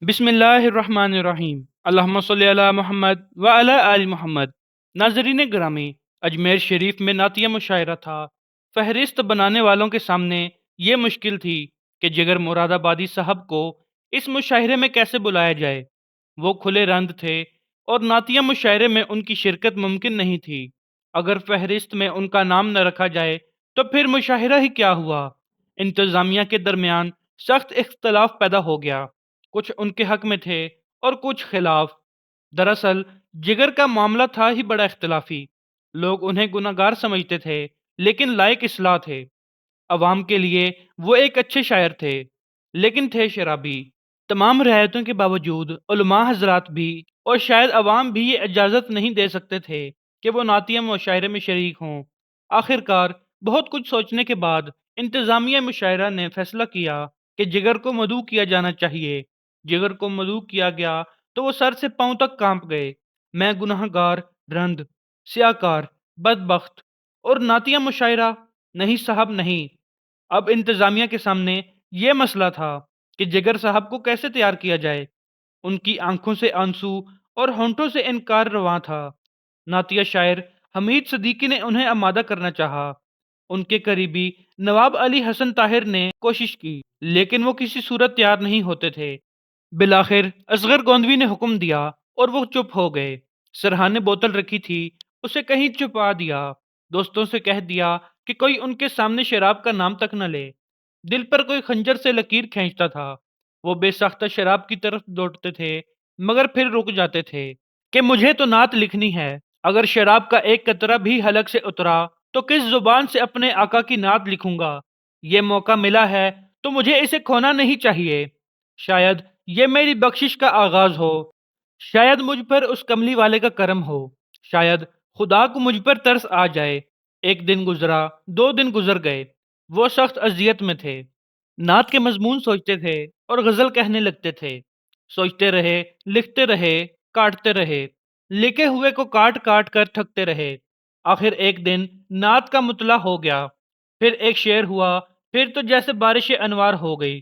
بسم اللہ الرحمن الرحیم۔ اللہم صلی علی محمد وعلی آل محمد۔ ناظرین گرامی، اجمیر شریف میں نعتیہ مشاعرہ تھا۔ فہرست بنانے والوں کے سامنے یہ مشکل تھی کہ جگر مراد آبادی صاحب کو اس مشاعرے میں کیسے بلایا جائے۔ وہ کھلے رند تھے اور نعتیہ مشاعرے میں ان کی شرکت ممکن نہیں تھی۔ اگر فہرست میں ان کا نام نہ رکھا جائے تو پھر مشاعرہ ہی کیا ہوا۔ انتظامیہ کے درمیان سخت اختلاف پیدا ہو گیا، کچھ ان کے حق میں تھے اور کچھ خلاف۔ دراصل جگر کا معاملہ تھا ہی بڑا اختلافی۔ لوگ انہیں گناہ گار سمجھتے تھے لیکن لائق اصلاح تھے۔ عوام کے لیے وہ ایک اچھے شاعر تھے لیکن تھے شرابی۔ تمام رعایتوں کے باوجود علماء حضرات بھی اور شاید عوام بھی یہ اجازت نہیں دے سکتے تھے کہ وہ نعتیہ مشاعرے میں شریک ہوں۔ آخرکار بہت کچھ سوچنے کے بعد انتظامیہ مشاعرہ نے فیصلہ کیا کہ جگر کو مدعو کیا جانا چاہیے۔ جگر کو مدعو کیا گیا تو وہ سر سے پاؤں تک کانپ گئے۔ میں گناہ گار، رند، سیاکار، بدبخت اور نعتیہ مشاعرہ؟ نہیں صاحب نہیں۔ اب انتظامیہ کے سامنے یہ مسئلہ تھا کہ جگر صاحب کو کیسے تیار کیا جائے۔ ان کی آنکھوں سے آنسو اور ہونٹوں سے انکار رواں تھا۔ نعتیہ شاعر حمید صدیقی نے انہیں آمادہ کرنا چاہا۔ ان کے قریبی نواب علی حسن طاہر نے کوشش کی لیکن وہ کسی صورت تیار نہیں ہوتے تھے۔ بالآخر اصغر گوندوی نے حکم دیا اور وہ چپ ہو گئے۔ سرحان نے بوتل رکھی تھی، اسے کہیں چھپا دیا۔ دوستوں سے کہہ دیا کہ کوئی ان کے سامنے شراب کا نام تک نہ لے۔ دل پر کوئی خنجر سے لکیر کھینچتا تھا۔ وہ بے ساختہ شراب کی طرف دوڑتے تھے مگر پھر رک جاتے تھے کہ مجھے تو نعت لکھنی ہے۔ اگر شراب کا ایک قطرہ بھی حلق سے اترا تو کس زبان سے اپنے آقا کی نعت لکھوں گا۔ یہ موقع ملا ہے تو مجھے اسے کھونا نہیں چاہیے۔ شاید یہ میری بخشش کا آغاز ہو، شاید مجھ پر اس کملی والے کا کرم ہو، شاید خدا کو مجھ پر ترس آ جائے۔ ایک دن گزرا، 2 دن گزر گئے۔ وہ سخت اذیت میں تھے۔ نعت کے مضمون سوچتے تھے اور غزل کہنے لگتے تھے۔ سوچتے رہے، لکھتے رہے، کاٹتے رہے، لکھے ہوئے کو کاٹ کاٹ کر تھکتے رہے۔ آخر ایک دن نعت کا مطلع ہو گیا، پھر ایک شعر ہوا، پھر تو جیسے بارش انوار ہو گئی۔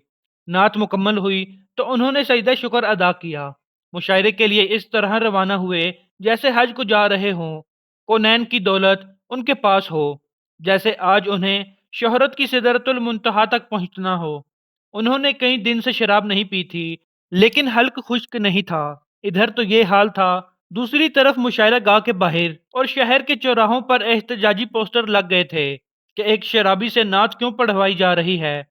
نعت مکمل ہوئی تو انہوں نے سجدہ شکر ادا کیا۔ مشاعرے کے لیے اس طرح روانہ ہوئے جیسے حج کو جا رہے ہوں، کونین کی دولت ان کے پاس ہو، جیسے آج انہیں شہرت کی سدرۃ المنتہا تک پہنچنا ہو۔ انہوں نے کئی دن سے شراب نہیں پی تھی لیکن حلق خشک نہیں تھا۔ ادھر تو یہ حال تھا، دوسری طرف مشاعرہ گاہ کے باہر اور شہر کے چوراہوں پر احتجاجی پوسٹر لگ گئے تھے کہ ایک شرابی سے نعت کیوں پڑھوائی جا رہی ہے۔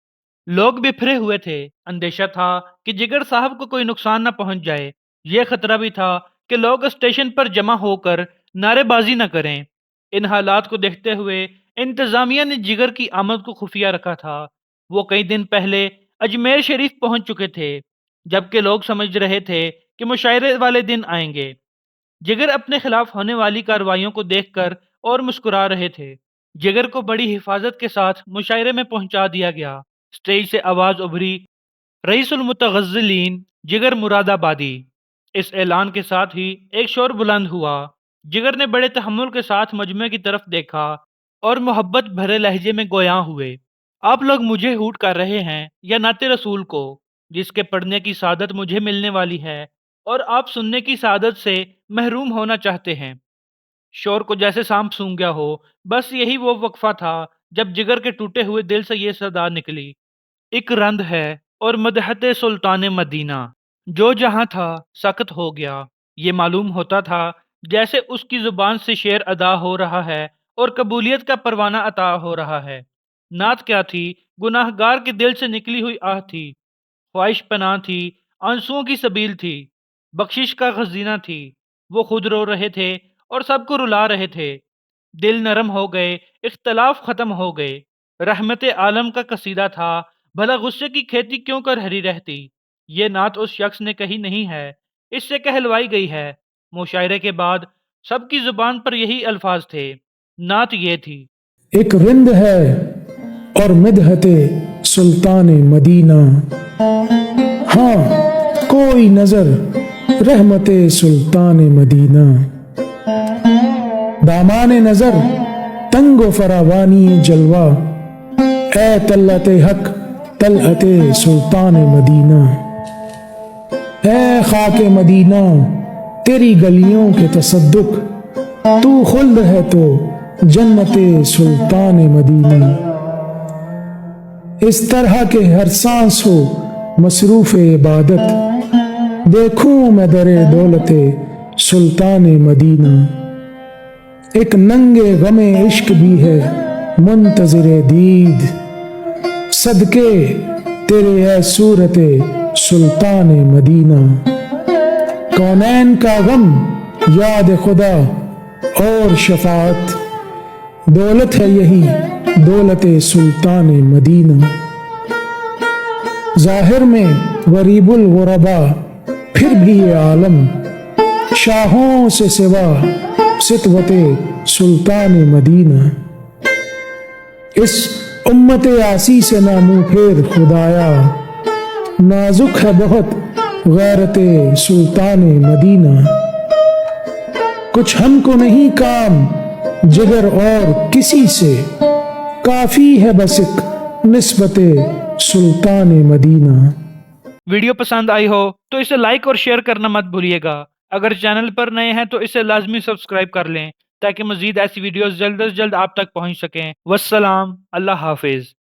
لوگ بپھرے ہوئے تھے۔ اندیشہ تھا کہ جگر صاحب کو کوئی نقصان نہ پہنچ جائے۔ یہ خطرہ بھی تھا کہ لوگ اسٹیشن پر جمع ہو کر نعرے بازی نہ کریں۔ ان حالات کو دیکھتے ہوئے انتظامیہ نے جگر کی آمد کو خفیہ رکھا تھا۔ وہ کئی دن پہلے اجمیر شریف پہنچ چکے تھے جبکہ لوگ سمجھ رہے تھے کہ مشاعرے والے دن آئیں گے۔ جگر اپنے خلاف ہونے والی کارروائیوں کو دیکھ کر اور مسکرا رہے تھے۔ جگر کو بڑی حفاظت کے ساتھ مشاعرے میں پہنچا دیا گیا۔ اسٹیج سے آواز ابھری، رئیس المتغزلین جگر مراد آبادی۔ اس اعلان کے ساتھ ہی ایک شور بلند ہوا۔ جگر نے بڑے تحمل کے ساتھ مجمع کی طرف دیکھا اور محبت بھرے لہجے میں گویاں ہوئے۔ آپ لوگ مجھے ہوٹ کر رہے ہیں یا نعت رسول کو، جس کے پڑھنے کی سعادت مجھے ملنے والی ہے اور آپ سننے کی سعادت سے محروم ہونا چاہتے ہیں۔ شور کو جیسے سانپ سونگھ گیا ہو، بس یہی وہ وقفہ تھا جب جگر کے ٹوٹے ہوئے دل سے یہ صدا نکلی، ایک رند ہے اور مدحت سلطان مدینہ۔ جو جہاں تھا سکت ہو گیا۔ یہ معلوم ہوتا تھا جیسے اس کی زبان سے شعر ادا ہو رہا ہے اور قبولیت کا پروانہ عطا ہو رہا ہے۔ نعت کیا تھی؟ گناہ گار کے دل سے نکلی ہوئی آہ تھی، خواہش پناہ تھی، آنسوؤں کی سبیل تھی، بخشش کا خزینہ تھی۔ وہ خود رو رہے تھے اور سب کو رلا رہے تھے۔ دل نرم ہو گئے، اختلاف ختم ہو گئے۔ رحمت عالم کا قصیدہ تھا، بھلا غصے کی کھیتی کیوں کر ہری رہتی۔ یہ نعت اس شخص نے کہی نہیں ہے، اس سے کہلوائی گئی ہے۔ مشاعرے کے بعد سب کی زبان پر یہی الفاظ تھے۔ نعت یہ تھی، ایک رند ہے اور مدحت سلطان مدینہ، ہاں کوئی نظر رحمت سلطان مدینہ، دامان نظر تنگ و فراوانی جلوہ، اے طلعت حق طلعت سلطان مدینہ۔ اے خاک مدینہ تیری گلیوں کے تصدق، تو خلد ہے تو جنت سلطان مدینہ۔ اس طرح کے ہر سانس ہو مصروف عبادت، دیکھوں میں در دولت سلطان مدینہ۔ ایک ننگے غم عشق بھی ہے منتظر دید، صدقے تیرے اے صورت سلطان مدینہ۔ کونین کا غم یاد خدا اور شفاعت، دولت ہے یہی دولت سلطان مدینہ۔ ظاہر میں غریب الغربا پھر بھی یہ عالم، شاہوں سے سوا سطوت سلطان مدینہ۔ اس امت عاصی سے نہ منہ پھیر خدایا، نازک ہے بہت غیرت سلطان مدینہ۔ کچھ ہم کو نہیں کام جگر اور کسی سے، کافی ہے بس ایک نسبت سلطان مدینہ۔ ویڈیو پسند آئی ہو تو اسے لائک اور شیئر کرنا مت بھولیے گا۔ اگر چینل پر نئے ہیں تو اسے لازمی سبسکرائب کر لیں تاکہ مزید ایسی ویڈیوز جلد از جلد آپ تک پہنچ سکیں۔ والسلام، اللہ حافظ۔